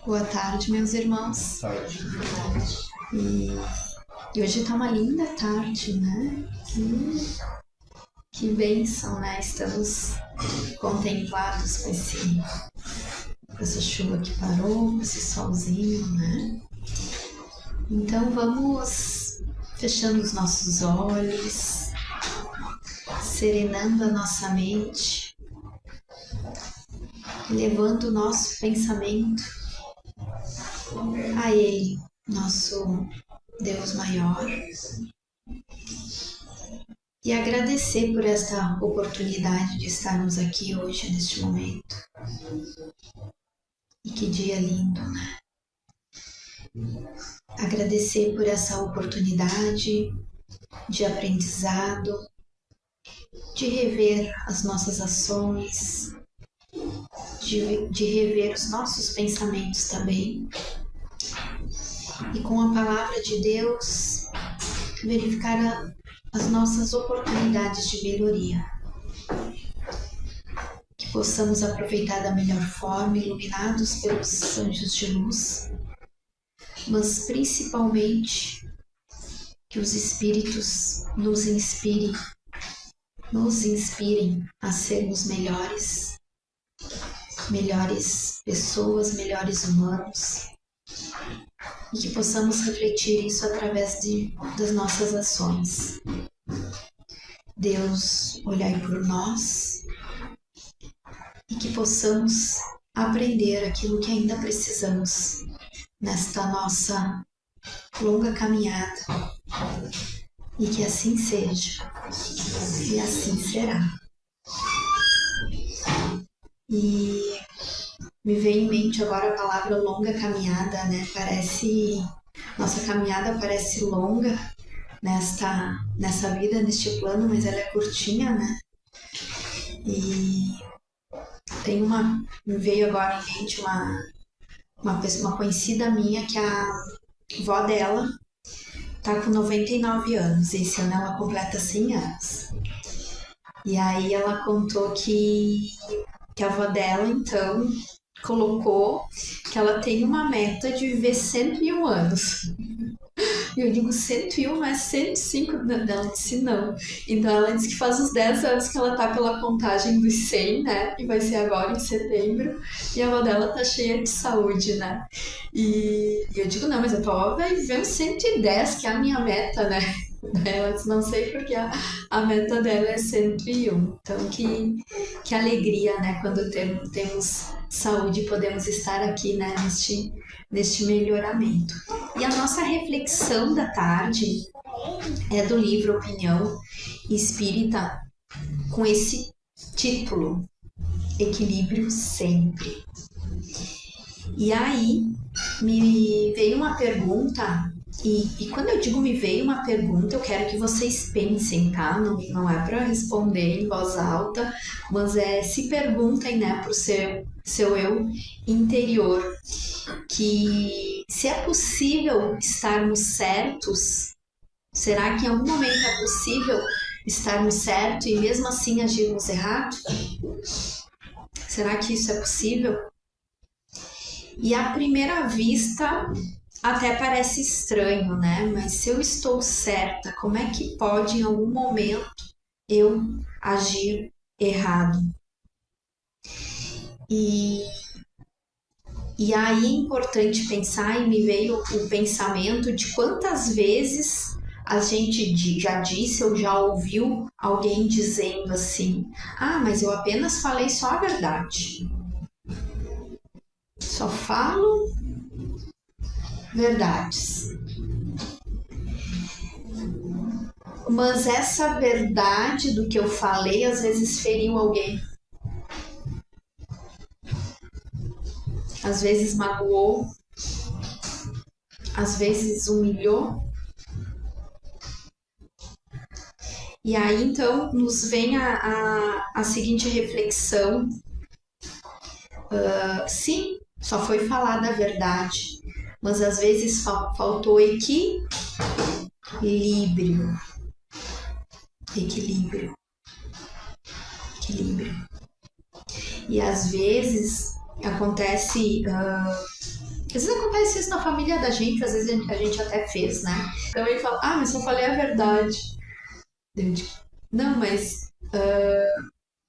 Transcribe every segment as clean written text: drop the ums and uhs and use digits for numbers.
Boa tarde, meus irmãos. Tarde. E hoje tá uma linda tarde, né? Que bênção, né? Estamos contemplados com essa chuva que parou, com esse solzinho, né? Então vamos fechando os nossos olhos, serenando a nossa mente, levando o nosso pensamento a Ele, nosso Deus maior, e agradecer por esta oportunidade de estarmos aqui hoje, neste momento. E que dia lindo, né? Agradecer por essa oportunidade de aprendizado, de rever as nossas ações, de rever os nossos pensamentos também. E com a palavra de Deus, verificar as nossas oportunidades de melhoria. Que possamos aproveitar da melhor forma, iluminados pelos anjos de luz, mas principalmente que os Espíritos nos inspirem a sermos melhores pessoas, melhores humanos, e que possamos refletir isso através das nossas ações. Deus, olhai por nós e que possamos aprender aquilo que ainda precisamos nesta nossa longa caminhada, e que assim seja, e assim será. E me veio em mente agora a palavra longa caminhada, né? Nossa caminhada parece longa nessa vida, neste plano, mas ela é curtinha, né? E me veio agora em mente uma conhecida minha que a avó dela tá com 99 anos, e esse ano ela completa 100 anos. E aí ela contou que a avó dela, então, colocou que ela tem uma meta de viver 101 anos. E eu digo 101, mas 105, ela disse não. Então ela disse que faz uns 10 anos que ela tá pela contagem dos 100, né? E vai ser agora em setembro. E a avó dela tá cheia de saúde, né? E eu digo, não, mas a tua avó vai viver uns 110, que é a minha meta, né? Ela disse, não sei porque a meta dela é 101. Então que alegria, né? Quando temos saúde e podemos estar aqui, né? Neste melhoramento. E a nossa reflexão da tarde é do livro Opinião Espírita, com esse título, Equilíbrio Sempre. E aí me veio uma pergunta, e quando eu digo me veio uma pergunta, eu quero que vocês pensem, tá? Não é para responder em voz alta, mas se perguntem, né, pro seu eu interior, que se é possível estarmos certos, será que em algum momento é possível estarmos certos e mesmo assim agirmos errado? Será que isso é possível? E à primeira vista até parece estranho, né? Mas se eu estou certa, como é que pode em algum momento eu agir errado? E aí é importante pensar, e me veio o pensamento de quantas vezes a gente já disse ou já ouviu alguém dizendo assim: ah, mas eu apenas falei só a verdade. Só falo verdades. Mas essa verdade do que eu falei às vezes feriu alguém. Às vezes magoou, às vezes humilhou. E aí então nos vem a seguinte reflexão: sim, só foi falada a verdade, mas às vezes faltou equilíbrio. E às vezes acontece vezes acontece isso na família da gente, às vezes a gente até fez, né? Então ele fala, mas eu falei a verdade. Eu digo, não, mas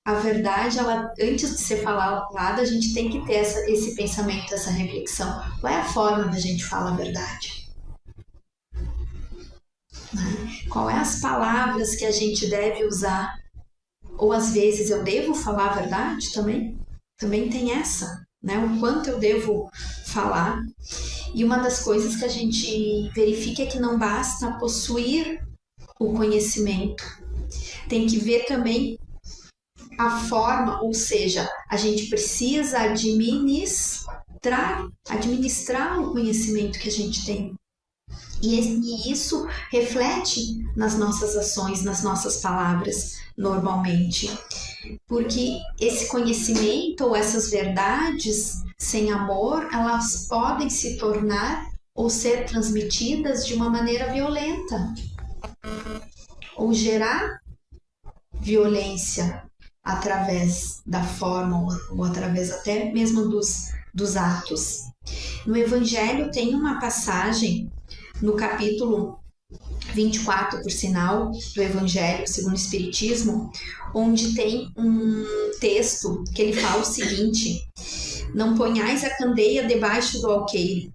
a verdade, ela, antes de ser falada, a gente tem que ter esse pensamento, essa reflexão. Qual é a forma da gente falar a verdade? Né? Qual é as palavras que a gente deve usar? Ou às vezes eu devo falar a verdade também? Também tem essa, né? O quanto eu devo falar. E uma das coisas que a gente verifica é que não basta possuir o conhecimento. Tem que ver também a forma, ou seja, a gente precisa administrar o conhecimento que a gente tem. E isso reflete nas nossas ações, nas nossas palavras, normalmente. Porque esse conhecimento ou essas verdades sem amor, elas podem se tornar ou ser transmitidas de uma maneira violenta. Ou gerar violência através da forma ou através até mesmo dos atos. No Evangelho tem uma passagem no capítulo 24, por sinal, do Evangelho segundo o Espiritismo, onde tem um texto que ele fala o seguinte: não ponhais a candeia debaixo do alqueire.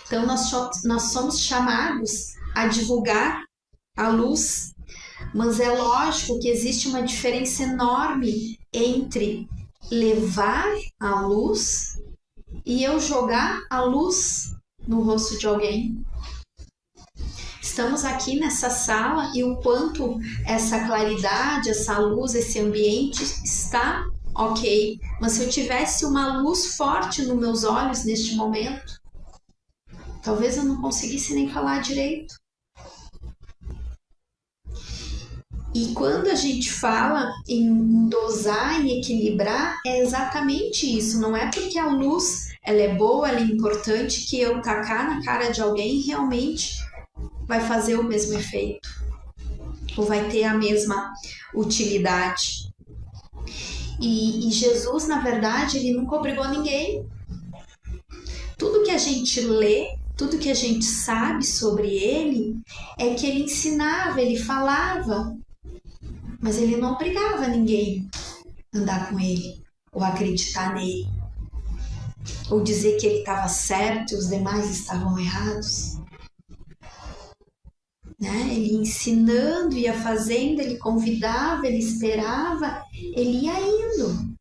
Então nós somos chamados a divulgar a luz, mas é lógico que existe uma diferença enorme entre levar a luz e eu jogar a luz no rosto de alguém. Estamos aqui nessa sala e o quanto essa claridade, essa luz, esse ambiente está ok. Mas se eu tivesse uma luz forte nos meus olhos neste momento, talvez eu não conseguisse nem falar direito. E quando a gente fala em dosar e equilibrar, é exatamente isso. Não é porque a luz ela é boa, ela é importante, que eu tacar na cara de alguém realmente vai fazer o mesmo efeito. Ou vai ter a mesma utilidade. E Jesus, na verdade, ele nunca obrigou ninguém. Tudo que a gente lê, tudo que a gente sabe sobre ele, é que ele ensinava, ele falava. Mas ele não obrigava ninguém a andar com ele, ou acreditar nele, ou dizer que ele estava certo e os demais estavam errados. Né? Ele ensinando, ia fazendo, ele convidava, ele esperava, ele ia indo.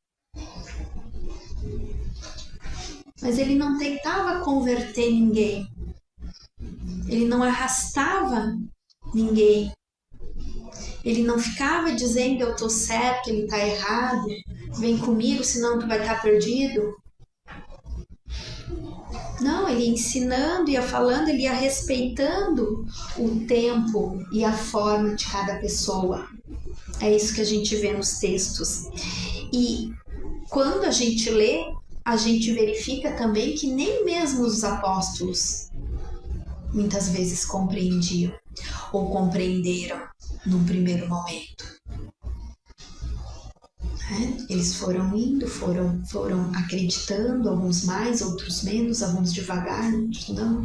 Mas ele não tentava converter ninguém. Ele não arrastava ninguém. Ele não ficava dizendo eu tô certo, ele tá errado, vem comigo, senão tu vai estar perdido. Não, ele ia ensinando, ia falando, ele ia respeitando o tempo e a forma de cada pessoa. É isso que a gente vê nos textos. E quando a gente lê, a gente verifica também que nem mesmo os apóstolos muitas vezes compreendiam ou compreenderam num primeiro momento. Eles foram indo, foram acreditando, alguns mais, outros menos, alguns devagar, outros não.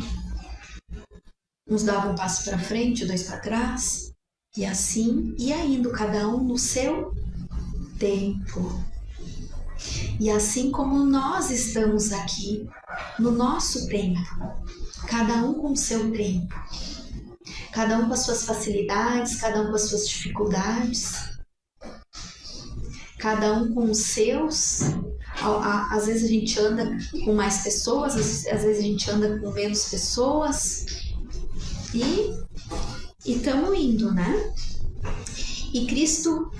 Uns davam um passo para frente, dois para trás, e assim ia indo, cada um no seu tempo. E assim como nós estamos aqui, no nosso tempo, cada um com o seu tempo, cada um com as suas facilidades, cada um com as suas dificuldades, cada um com os seus. Às vezes a gente anda com mais pessoas, às vezes a gente anda com menos pessoas, e estamos indo, né? E Cristo,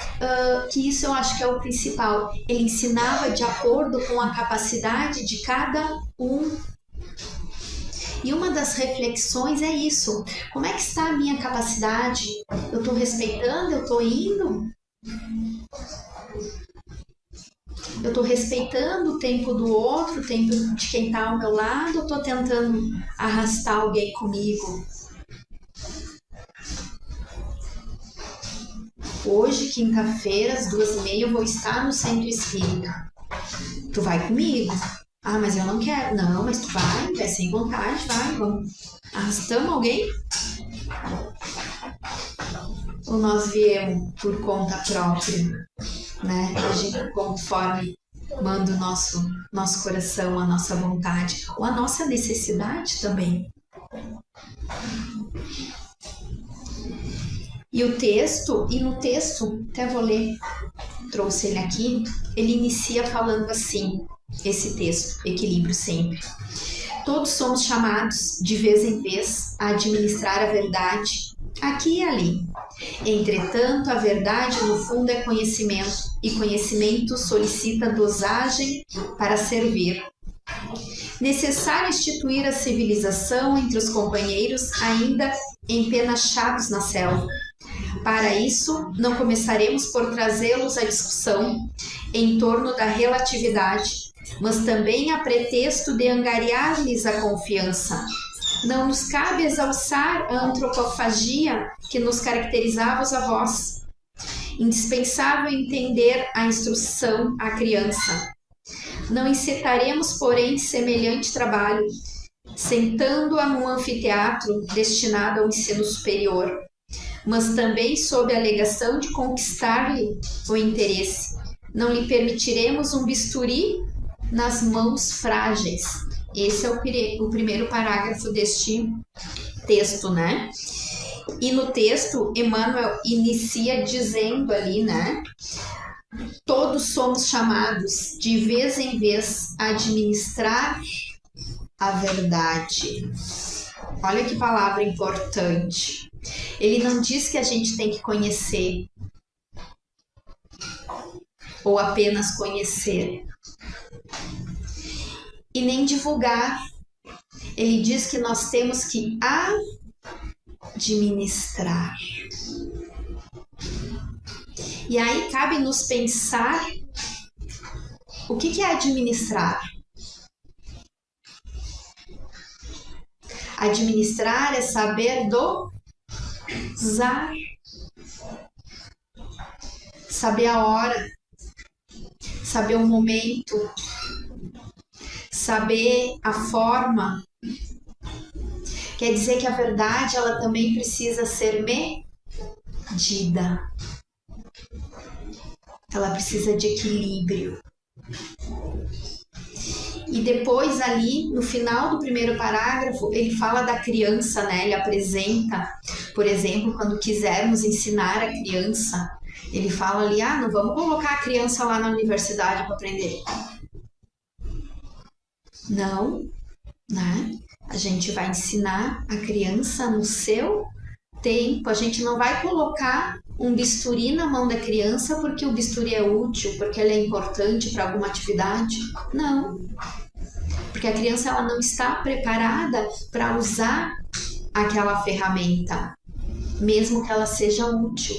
que isso eu acho que é o principal, ele ensinava de acordo com a capacidade de cada um. E uma das reflexões é isso: como é que está a minha capacidade? Eu estou respeitando? Eu estou indo? Eu estou respeitando o tempo do outro, o tempo de quem está ao meu lado, ou estou tentando arrastar alguém comigo? Hoje, quinta-feira, às 2h30, eu vou estar no Centro Espírita. Tu vai comigo? Ah, mas eu não quero. Não, mas tu vai sem vontade, vai, vamos. Arrastamos alguém? Ou nós viemos por conta própria, né? Agindo conforme manda o nosso coração, a nossa vontade, ou a nossa necessidade também. E no texto, até vou ler, trouxe ele aqui, ele inicia falando assim, esse texto, equilíbrio sempre. Todos somos chamados, de vez em vez, a administrar a verdade, aqui e ali. Entretanto, a verdade, no fundo, é conhecimento, e conhecimento solicita dosagem para servir. Necessário instituir a civilização entre os companheiros ainda empenachados na selva. Para isso, não começaremos por trazê-los à discussão em torno da relatividade, mas também a pretexto de angariar-lhes a confiança. Não nos cabe exalçar a antropofagia que nos caracterizava os avós. Indispensável entender a instrução à criança. Não incitaremos, porém, semelhante trabalho, sentando-a num anfiteatro destinado ao ensino superior, mas também sob a alegação de conquistar-lhe o interesse. Não lhe permitiremos um bisturi nas mãos frágeis. Esse é o primeiro parágrafo deste texto, né? E no texto, Emmanuel inicia dizendo ali, né? Todos somos chamados, de vez em vez, a administrar a verdade. Olha que palavra importante. Ele não diz que a gente tem que conhecer ou apenas conhecer e nem divulgar. Ele diz que nós temos que administrar. E aí cabe nos pensar o que é administrar. Administrar é saber dosar, saber a hora, saber o momento, saber a forma. Quer dizer que a verdade ela também precisa ser medida. Ela precisa de equilíbrio. E depois ali, no final do primeiro parágrafo, ele fala da criança, né? Ele apresenta, por exemplo, quando quisermos ensinar a criança, ele fala ali, não vamos colocar a criança lá na universidade para aprender. Não, né? A gente vai ensinar a criança no seu tempo. A gente não vai colocar um bisturi na mão da criança porque o bisturi é útil, porque ele é importante para alguma atividade. Não. Porque a criança ela não está preparada para usar aquela ferramenta, mesmo que ela seja útil.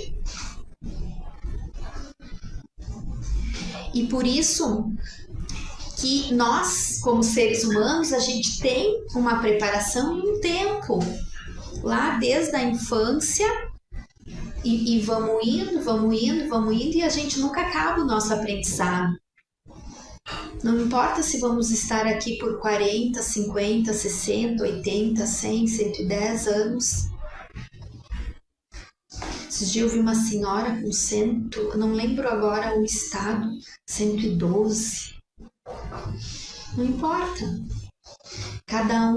E por isso que nós, como seres humanos, a gente tem uma preparação e um tempo. Lá desde a infância e vamos indo e a gente nunca acaba o nosso aprendizado. Não importa se vamos estar aqui por 40, 50, 60, 80, 100, 110 anos. Esses dias eu vi uma senhora com 100, eu não lembro agora o estado, 112. Não importa. Cada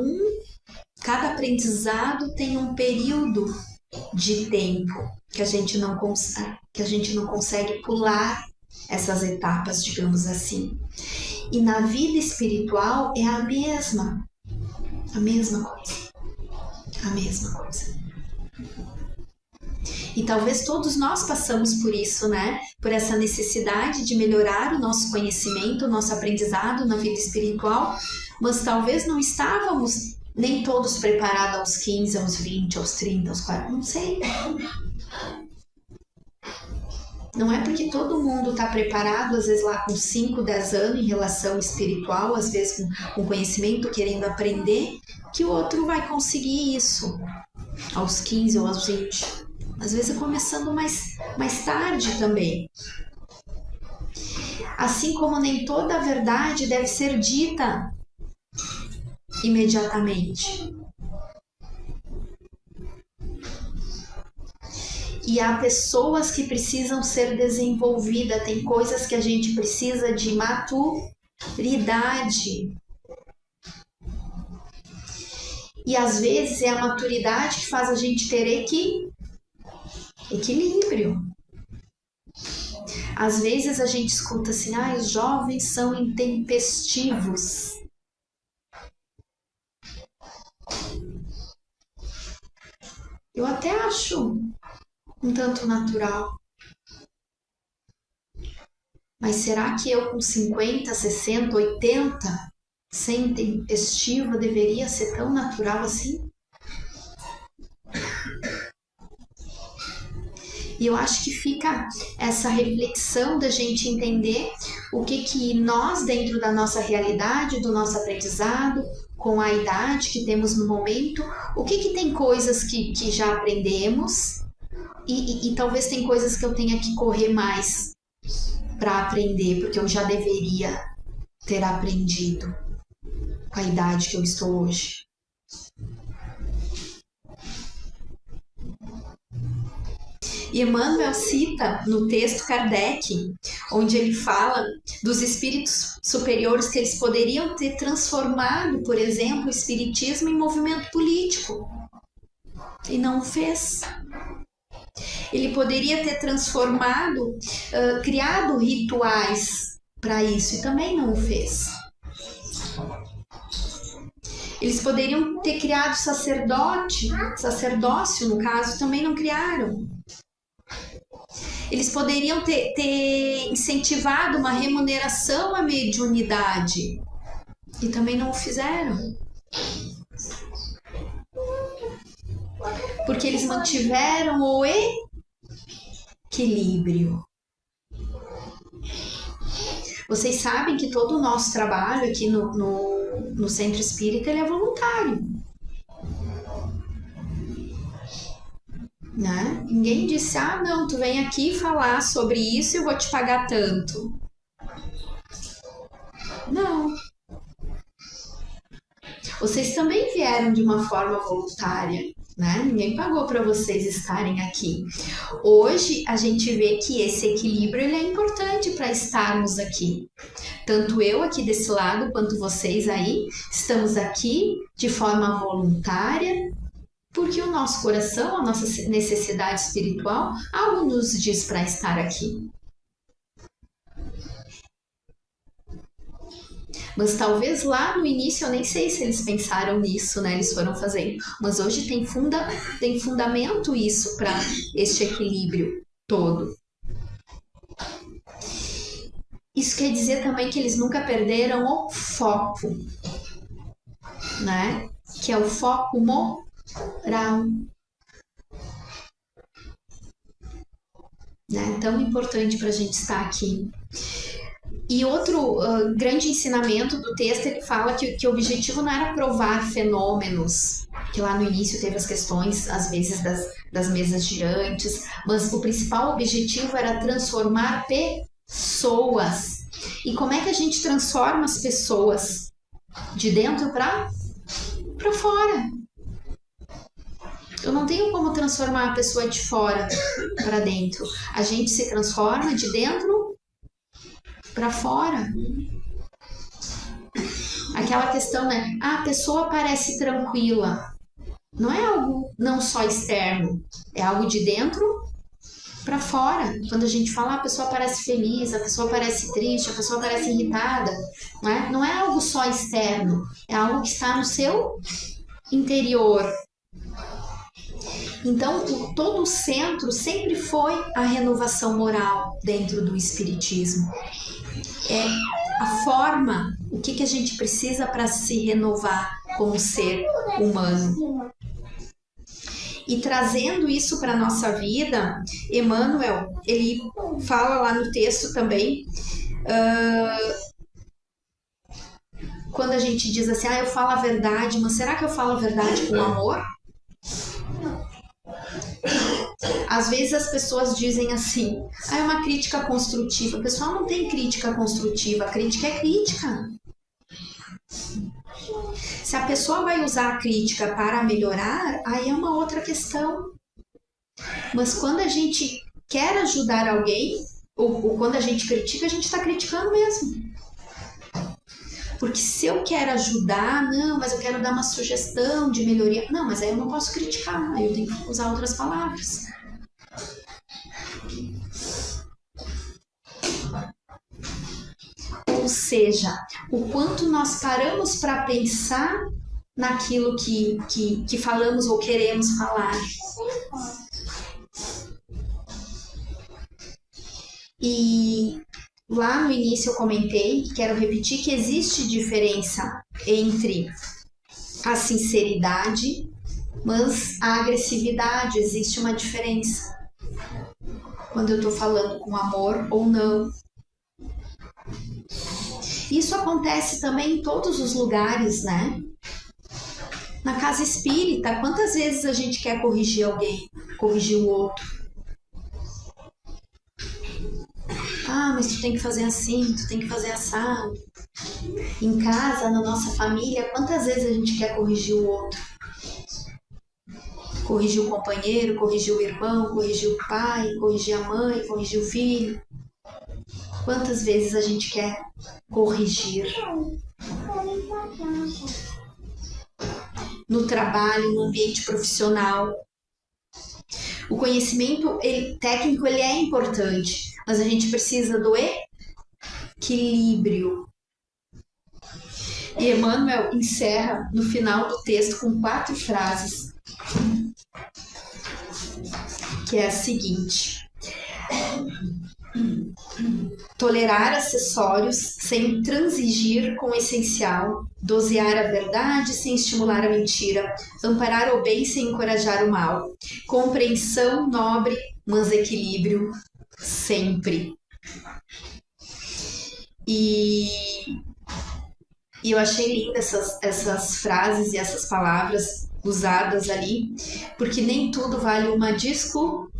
aprendizado tem um período de tempo que a gente não consegue pular essas etapas, digamos assim. E na vida espiritual é a mesma coisa. E talvez todos nós passamos por isso, né? Por essa necessidade de melhorar o nosso conhecimento, o nosso aprendizado na vida espiritual, mas talvez não estávamos nem todos preparados aos 15, aos 20, aos 30, aos 40, não sei. Não é porque todo mundo está preparado, às vezes lá com 5, 10 anos em relação espiritual, às vezes com conhecimento, querendo aprender, que o outro vai conseguir isso aos 15 ou aos 20. Às vezes é começando mais tarde também. assim como nem toda a verdade deve ser dita imediatamente. E há pessoas que precisam ser desenvolvidas, tem coisas que a gente precisa de maturidade. E às vezes é a maturidade que faz a gente ter equilíbrio. Às vezes a gente escuta assim, os jovens são intempestivos. Eu até acho um tanto natural. Mas será que eu com 50, 60, 80, sem intempestiva, deveria ser tão natural assim? E eu acho que fica essa reflexão da gente entender o que nós, dentro da nossa realidade, do nosso aprendizado, com a idade que temos no momento, o que tem coisas que já aprendemos e talvez tem coisas que eu tenha que correr mais para aprender, porque eu já deveria ter aprendido com a idade que eu estou hoje. E Emmanuel cita no texto Kardec, onde ele fala dos espíritos superiores que eles poderiam ter transformado, por exemplo, o espiritismo em movimento político. E não o fez. Ele poderia ter transformado, criado rituais para isso e também não o fez. Eles poderiam ter criado sacerdócio no caso, também não criaram. Eles poderiam ter incentivado uma remuneração à mediunidade e também não o fizeram. Porque eles mantiveram o equilíbrio. Vocês sabem que todo o nosso trabalho aqui no Centro Espírita ele é voluntário. Né? Ninguém disse, não, tu vem aqui falar sobre isso e eu vou te pagar tanto. Não. Vocês também vieram de uma forma voluntária, né? Ninguém pagou para vocês estarem aqui. Hoje a gente vê que esse equilíbrio ele é importante para estarmos aqui. Tanto eu aqui desse lado quanto vocês aí estamos aqui de forma voluntária, porque o nosso coração, a nossa necessidade espiritual, algo nos diz para estar aqui. Mas talvez lá no início, eu nem sei se eles pensaram nisso, né? Eles foram fazendo. Mas hoje tem fundamento isso para este equilíbrio todo. Isso quer dizer também que eles nunca perderam o foco, né? Que é o foco moral. Né? Tão importante para a gente estar aqui. E outro grande ensinamento do texto, ele fala que o objetivo não era provar fenômenos, que lá no início teve as questões, às vezes, das mesas girantes, mas o principal objetivo era transformar pessoas. E como é que a gente transforma as pessoas? De dentro para fora. Eu não tenho como transformar a pessoa de fora para dentro. A gente se transforma de dentro para fora. Aquela questão, né? A pessoa parece tranquila. Não é algo não só externo, é algo de dentro para fora. Quando a gente fala, a pessoa parece feliz, a pessoa parece triste, a pessoa parece irritada, não é algo só externo, é algo que está no seu interior. Então, todo o centro sempre foi a renovação moral dentro do espiritismo. É a forma, o que a gente precisa para se renovar como ser humano. E trazendo isso para a nossa vida, Emmanuel, ele fala lá no texto também, quando a gente diz assim, eu falo a verdade, mas será que eu falo a verdade com amor? Às vezes as pessoas dizem assim, é uma crítica construtiva. O pessoal não tem crítica construtiva, a crítica é crítica. Se a pessoa vai usar a crítica para melhorar, aí é uma outra questão. Mas quando a gente quer ajudar alguém, ou quando a gente critica, a gente está criticando mesmo. Porque se eu quero ajudar, não, mas eu quero dar uma sugestão de melhoria. Não, mas aí eu não posso criticar, aí eu tenho que usar outras palavras. Ou seja, o quanto nós paramos para pensar naquilo que falamos ou queremos falar. E lá no início eu comentei, quero repetir, que existe diferença entre a sinceridade, mas a agressividade, existe uma diferença. Quando eu estou falando com amor ou não. Isso acontece também em todos os lugares, né? Na casa espírita, quantas vezes a gente quer corrigir alguém, corrigir o outro? Ah, mas tu tem que fazer assim, tu tem que fazer assado. Em casa, na nossa família, quantas vezes a gente quer corrigir o outro? Corrigir o companheiro, corrigir o irmão, corrigir o pai, corrigir a mãe, corrigir o filho. Quantas vezes a gente quer corrigir? No trabalho, no ambiente profissional. O conhecimento técnico ele é importante, mas a gente precisa do equilíbrio. E Emmanuel encerra no final do texto com 4 frases, que é a seguinte: tolerar acessórios sem transigir com o essencial, dosear a verdade sem estimular a mentira, amparar o bem sem encorajar o mal, compreensão nobre, mas equilíbrio sempre. E eu achei lindas essas frases e essas palavras usadas ali, porque nem tudo vale uma discussão.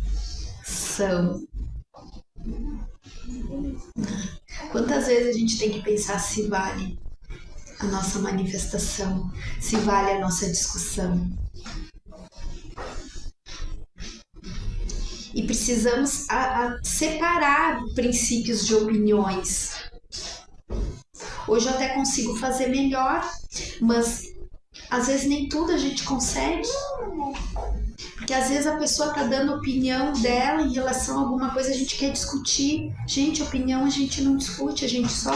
Quantas vezes a gente tem que pensar se vale a nossa manifestação, se vale a nossa discussão. E precisamos separar princípios de opiniões. Hoje eu até consigo fazer melhor, mas às vezes nem tudo a gente consegue. Porque às vezes a pessoa está dando opinião dela em relação a alguma coisa, a gente quer discutir. Gente, opinião a gente não discute, a gente só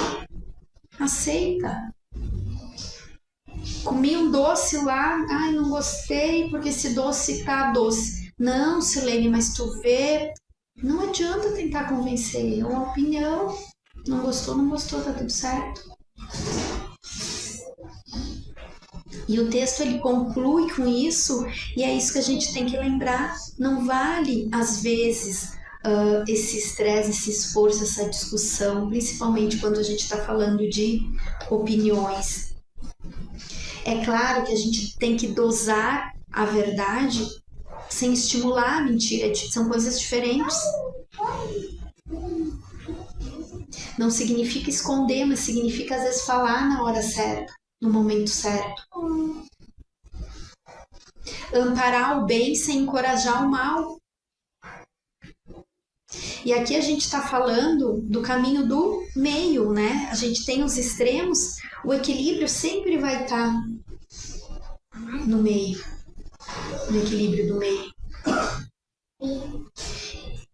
aceita. Comi um doce lá, ai, não gostei porque esse doce tá doce. Não, Silene, mas tu vê, não adianta tentar convencer, é uma opinião. Não gostou, tá tudo certo. E o texto ele conclui com isso, e é isso que a gente tem que lembrar. Não vale, às vezes, esse estresse, esse esforço, essa discussão, principalmente quando a gente está falando de opiniões. É claro que a gente tem que dosar a verdade sem estimular a mentira, são coisas diferentes. Não significa esconder, mas significa às vezes falar na hora certa, no momento certo. Amparar o bem sem encorajar o mal. E aqui a gente está falando do caminho do meio, né? A gente tem os extremos, o equilíbrio sempre vai estar no meio, no equilíbrio do meio.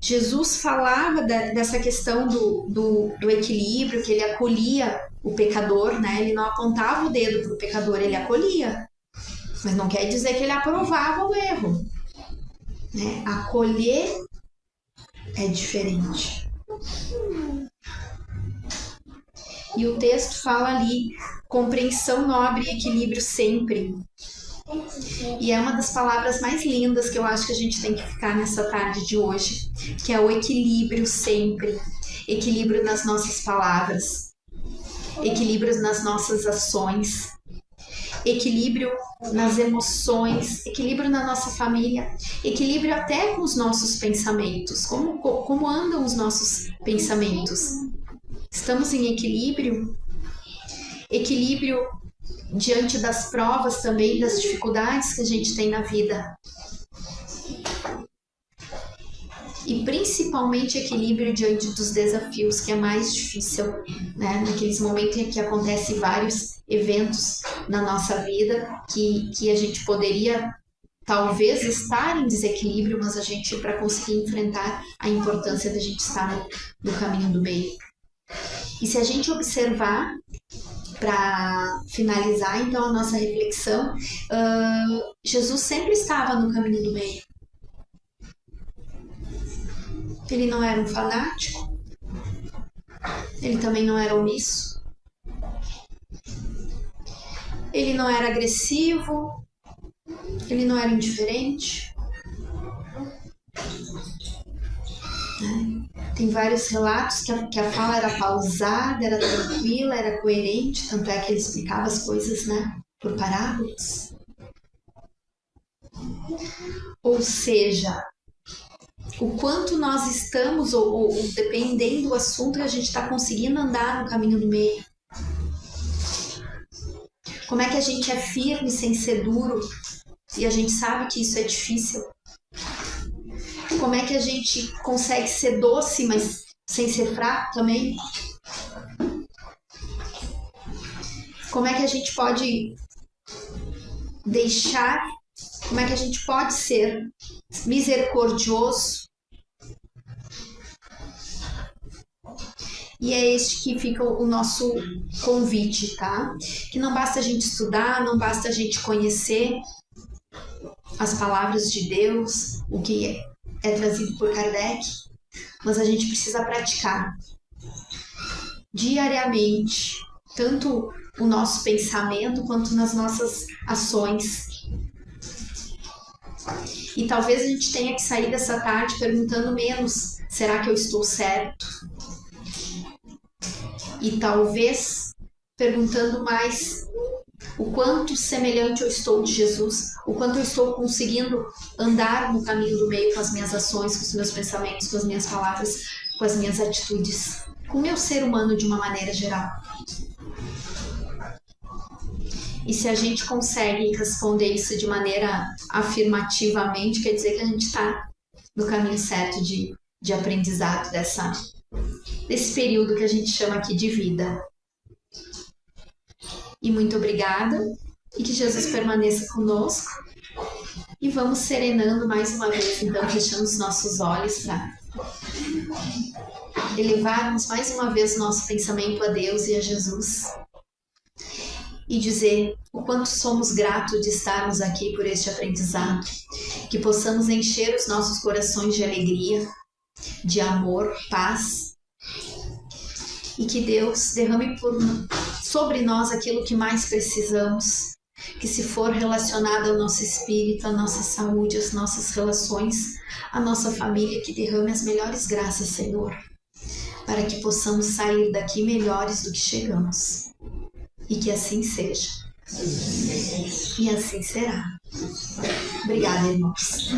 Jesus falava dessa questão do equilíbrio, que ele acolhia o pecador, né? Ele não apontava o dedo para o pecador, ele acolhia. Mas não quer dizer que ele aprovava o erro. Né? Acolher é diferente. E o texto fala ali, compreensão nobre e equilíbrio sempre. E é uma das palavras mais lindas que eu acho que a gente tem que ficar nessa tarde de hoje, que é o equilíbrio sempre. Equilíbrio nas nossas palavras, equilíbrio nas nossas ações, equilíbrio nas emoções, equilíbrio na nossa família, equilíbrio até com os nossos pensamentos. Como andam os nossos pensamentos? Estamos em equilíbrio? Equilíbrio diante das provas também, das dificuldades que a gente tem na vida. E principalmente equilíbrio diante dos desafios, que é mais difícil, né? Naqueles momentos em que acontecem vários eventos na nossa vida que a gente poderia talvez estar em desequilíbrio, mas a gente, para conseguir enfrentar, a importância da gente estar no caminho do meio. E se a gente observar, para finalizar então a nossa reflexão, Jesus sempre estava no caminho do meio. Ele não era um fanático, ele também não era omisso, ele não era agressivo, ele não era indiferente. Tem vários relatos que a fala era pausada, era tranquila, era coerente, tanto é que ele explicava as coisas, né, por parábolas. Ou seja, o quanto nós estamos, ou dependendo do assunto, a gente está conseguindo andar no caminho do meio. Como é que a gente é firme sem ser duro e a gente sabe que isso é difícil? Como é que a gente consegue ser doce, mas sem ser fraco também? Como é que a gente pode como é que a gente pode ser misericordioso? E é este que fica o nosso convite, tá? Que não basta a gente estudar, não basta a gente conhecer as palavras de Deus, o que é trazido por Kardec, mas a gente precisa praticar diariamente, tanto o nosso pensamento quanto nas nossas ações. E talvez a gente tenha que sair dessa tarde perguntando menos: será que eu estou certo? E talvez perguntando mais: o quanto semelhante eu estou de Jesus, o quanto eu estou conseguindo andar no caminho do meio com as minhas ações, com os meus pensamentos, com as minhas palavras, com as minhas atitudes, com o meu ser humano de uma maneira geral. E se a gente consegue responder isso de maneira afirmativamente, quer dizer que a gente está no caminho certo de aprendizado desse período que a gente chama aqui de vida. E muito obrigada, e que Jesus permaneça conosco. E vamos serenando mais uma vez, então, fechando os nossos olhos para elevarmos mais uma vez o nosso pensamento a Deus e a Jesus. E dizer o quanto somos gratos de estarmos aqui por este aprendizado. Que possamos encher os nossos corações de alegria, de amor, paz. E que Deus derrame sobre nós aquilo que mais precisamos, que se for relacionado ao nosso espírito, à nossa saúde, às nossas relações, à nossa família, que derrame as melhores graças, Senhor, para que possamos sair daqui melhores do que chegamos. E que assim seja. E assim será. Obrigada, irmãos.